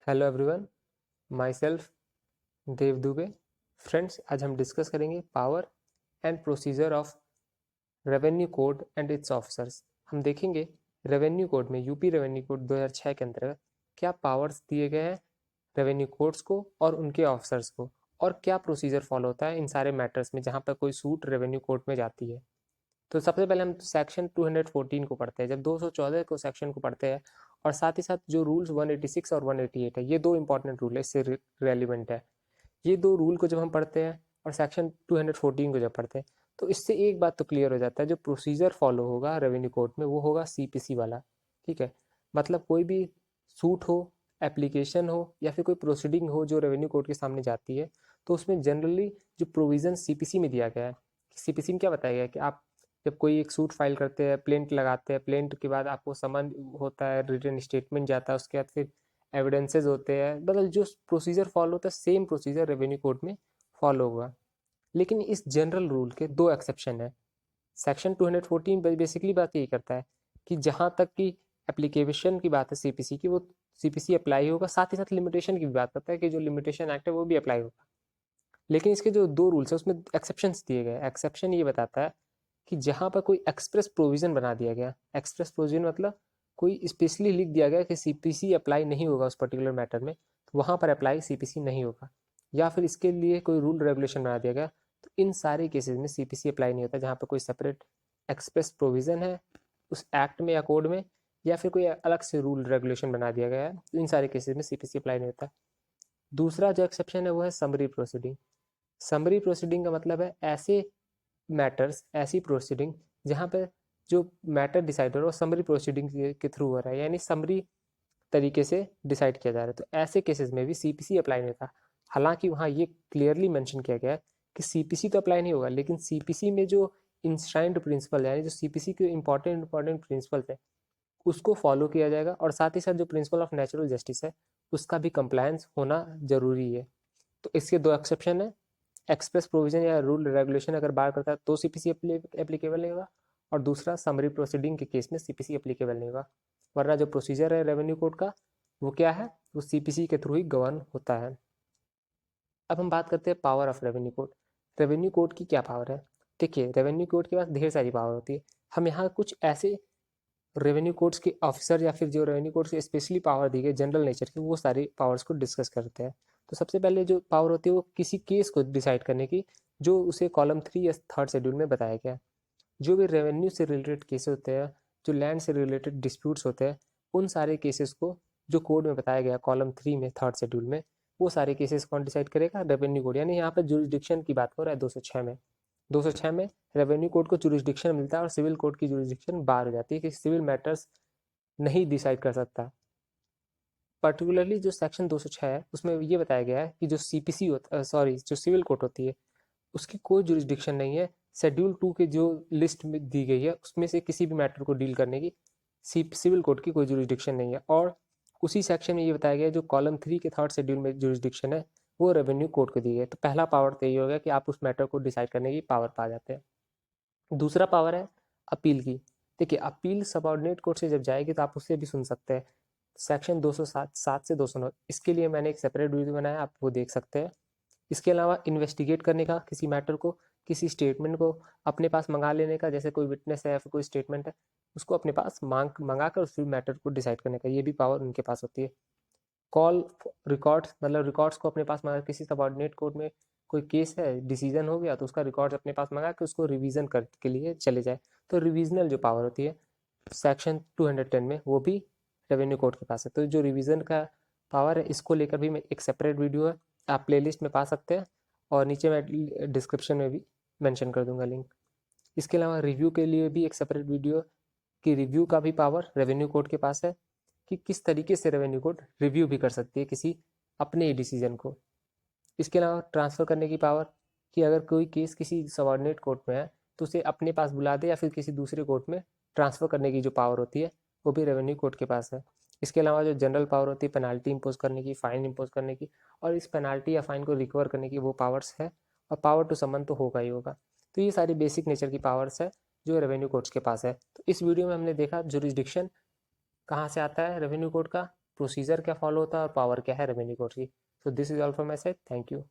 Hello everyone, myself Dev Dubey. Friends, आज हम discuss करेंगे power and procedure of revenue code and its officers. हम देखेंगे रेवेन्यू कोड में यूपी रेवेन्यू कोड 2006 के अंतर्गत क्या पावर्स दिए गए हैं रेवेन्यू कोड्स को और उनके ऑफिसर्स को, और क्या प्रोसीजर फॉलो होता है इन सारे मैटर्स में जहाँ पर कोई सूट रेवेन्यू कोड में जाती है। तो सबसे पहले हम सेक्शन 214 को पढ़ते हैं। जब 214 को सेक्शन को पढ़ते हैं और साथ ही साथ जो रूल्स 186 और 188 है, ये दो इंपॉर्टेंट रूल है, इससे रेलिवेंट है। ये दो रूल को जब हम पढ़ते हैं और सेक्शन 214 को जब पढ़ते हैं तो इससे एक बात तो क्लियर हो जाता है, जो प्रोसीजर फॉलो होगा रेवेन्यू कोड में वो होगा सीपीसी वाला। ठीक है, मतलब कोई भी सूट हो, एप्लीकेशन हो या फिर कोई प्रोसीडिंग हो जो रेवेन्यू कोड के सामने जाती है, तो उसमें जनरली जो प्रोविजन सीपीसी में दिया गया है, सीपीसी में क्या बताया गया है कि आप जब कोई एक सूट फाइल करते हैं, प्लेंट लगाते हैं, प्लेंट के बाद आपको समन होता है, रिटर्न स्टेटमेंट जाता है, उसके बाद फिर एविडेंसेस होते हैं, मतलब जो प्रोसीजर फॉलो होता है सेम प्रोसीजर रेवेन्यू कोड में फॉलो होगा। लेकिन इस जनरल रूल के दो एक्सेप्शन है। सेक्शन 214 बेसिकली बात यही करता है कि जहाँ तक कि एप्लीकेशन की बात है सीपीसी की, वो सीपीसी अप्लाई होगा, साथ ही साथ लिमिटेशन की भी बात करता है कि जो लिमिटेशन एक्ट है वो भी अप्लाई होगा। लेकिन इसके जो दो रूल्स है उसमें एक्सेप्शंस दिए गए। एक्सेप्शन ये बताता है कि जहाँ पर कोई एक्सप्रेस प्रोविजन बना दिया गया, एक्सप्रेस प्रोविजन मतलब कोई स्पेशली लिख दिया गया कि सीपीसी अप्लाई नहीं होगा उस पर्टिकुलर मैटर में, तो वहाँ पर अप्लाई सीपीसी नहीं होगा, या फिर इसके लिए कोई रूल रेगुलेशन बना दिया गया, तो इन सारे केसेस में सीपीसी अप्लाई नहीं होता। जहाँ पर कोई सेपरेट एक्सप्रेस प्रोविजन है उस एक्ट में या कोड में, या फिर कोई अलग से रूल रेगुलेशन बना दिया गया है, तो इन सारे केसेस में सीपीसी अप्लाई नहीं होता। दूसरा जो एक्सेप्शन है वो है समरी प्रोसीडिंग। समरी प्रोसीडिंग का मतलब है ऐसे मैटर्स, ऐसी प्रोसीडिंग जहाँ पे जो मैटर डिसाइड हो रहा है वो समरी प्रोसीडिंग के थ्रू हो रहा है, यानी समरी तरीके से डिसाइड किया जा रहा है, तो ऐसे केसेस में भी सीपीसी अप्लाई नहीं होता। हालांकि वहाँ ये क्लियरली मेंशन किया गया है कि सीपीसी तो अप्लाई नहीं होगा, लेकिन सीपीसी में जो इंश्राइंड प्रिंसिपल है, यानी जो सीपीसी के इंपॉर्टेंट प्रिंसिपल्स है, उसको फॉलो किया जाएगा, और साथ ही साथ जो प्रिंसिपल ऑफ नेचुरल जस्टिस है उसका भी कंप्लायंस होना जरूरी है। तो इसके दो एक्सेप्शन है। एक्सप्रेस प्रोविजन या रूल रेगुलेशन अगर बार करता है तो सीपीसी एप्लीकेबल नहीं होगा, और दूसरा समरी प्रोसीडिंग के केस में सीपीसी एप्लीकेबल नहीं होगा। वरना जो प्रोसीजर है रेवेन्यू कोड का वो क्या है, वो सीपीसी के थ्रू ही गवर्न होता है। अब हम बात करते हैं power of revenue code. Revenue code की क्या पावर है? देखिए, रेवेन्यू कोड के पास ढेर सारी पावर होती है। हम यहाँ कुछ ऐसे रेवेन्यू कोड्स के ऑफिसर या फिर जो रेवेन्यू कोड्स के स्पेशली पावर दी गई जनरल नेचर की, वो सारी पावर्स को डिस्कस करते हैं। तो सबसे पहले जो पावर होती है वो किसी केस को डिसाइड करने की, जो उसे कॉलम 3 या थर्ड शेड्यूल में बताया गया है। जो भी रेवेन्यू से रिलेटेड केसेस होते हैं, जो लैंड से रिलेटेड डिस्प्यूट्स होते हैं, उन सारे केसेस को जो कोड में बताया गया कॉलम 3 में थर्ड शेड्यूल में, वो सारे केसेस कौन डिसाइड करेगा? Revenue code. यानी यहाँ पर जुरिस्डिक्शन की बात हो रहा है 206 में। 206 में रेवेन्यू कोड को जुरिस्डिक्शन मिलता है और सिविल कोड की जुरिस्डिक्शन बाहर हो जाती है कि सिविल मैटर्स नहीं डिसाइड कर सकता। पर्टिकुलरली जो सेक्शन 206 है उसमें ये बताया गया है कि जो सीपीसी होता, सॉरी, जो सिविल कोर्ट होती है उसकी कोई जुरिस्डिक्शन नहीं है शेड्यूल 2 के जो लिस्ट में दी गई है उसमें से किसी भी मैटर को डील करने की सिविल कोर्ट की कोई जुरिस्डिक्शन नहीं है। और उसी सेक्शन में ये बताया गया है जो कॉलम 3 के थर्ड शेड्यूल में जुरिस्डिक्शन है वो रेवेन्यू कोर्ट को दी गई है। तो पहला पावर तो यही होगा कि आप उस मैटर को डिसाइड करने की पावर पा जाते हैं। दूसरा पावर है अपील की। देखिए, अपील सबऑर्डिनेट कोर्ट से जब जाएगी तो आप उससे भी सुन सकते हैं। सेक्शन 207 7 से 209, इसके लिए मैंने एक सेपरेट वीडियो बनाया, आप वो देख सकते हैं। इसके अलावा इन्वेस्टिगेट करने का, किसी मैटर को, किसी स्टेटमेंट को अपने पास मंगा लेने का, जैसे कोई विटनेस है या फिर कोई स्टेटमेंट है उसको अपने पास मंगा कर उस मैटर को डिसाइड करने का, ये भी पावर उनके पास होती है। कॉल रिकॉर्ड्स, मतलब रिकॉर्ड्स को अपने पास मंगा, किसी सबऑर्डिनेट कोर्ट में कोई केस है, डिसीजन हो गया तो उसका रिकॉर्ड्स अपने पास मंगा के उसको रिवीजन कर के लिए चले जाए, तो रिविजनल जो पावर होती है सेक्शन 210 में वो भी रेवेन्यू कोड के पास है। तो जो रिवीजन का पावर है इसको लेकर भी मैं एक सेपरेट वीडियो है, आप प्लेलिस्ट में पा सकते हैं, और नीचे मैं डिस्क्रिप्शन में भी मेंशन कर दूंगा लिंक। इसके अलावा रिव्यू के लिए भी एक सेपरेट वीडियो की, रिव्यू का भी पावर रेवेन्यू कोड के पास है कि किस तरीके से रेवेन्यू कोड रिव्यू भी कर सकती है किसी अपने ही डिसीजन को। इसके अलावा ट्रांसफ़र करने की पावर, कि अगर कोई केस किसी सबऑर्डिनेट कोर्ट में है तो उसे अपने पास बुला दे या फिर किसी दूसरे कोर्ट में ट्रांसफ़र करने की जो पावर होती है वो भी रेवेन्यू कोर्ट के पास है। इसके अलावा जो जनरल पावर होती है पेनाल्टी इम्पोज करने की, फ़ाइन इम्पोज करने की, और इस पेनाल्टी या फ़ाइन को रिकवर करने की, वो पावर्स है। और पावर टू समन तो होगा ही होगा। तो ये सारी बेसिक नेचर की पावर्स है जो रेवेन्यू कोर्ट्स के पास है। तो इस वीडियो में हमने देखा जुरिस्डिक्शन कहाँ से आता है रेवेन्यू कोड का, प्रोसीजर क्या फॉलो होता है और पावर क्या है रेवेन्यू कोड की। So this is all from my side, thank you.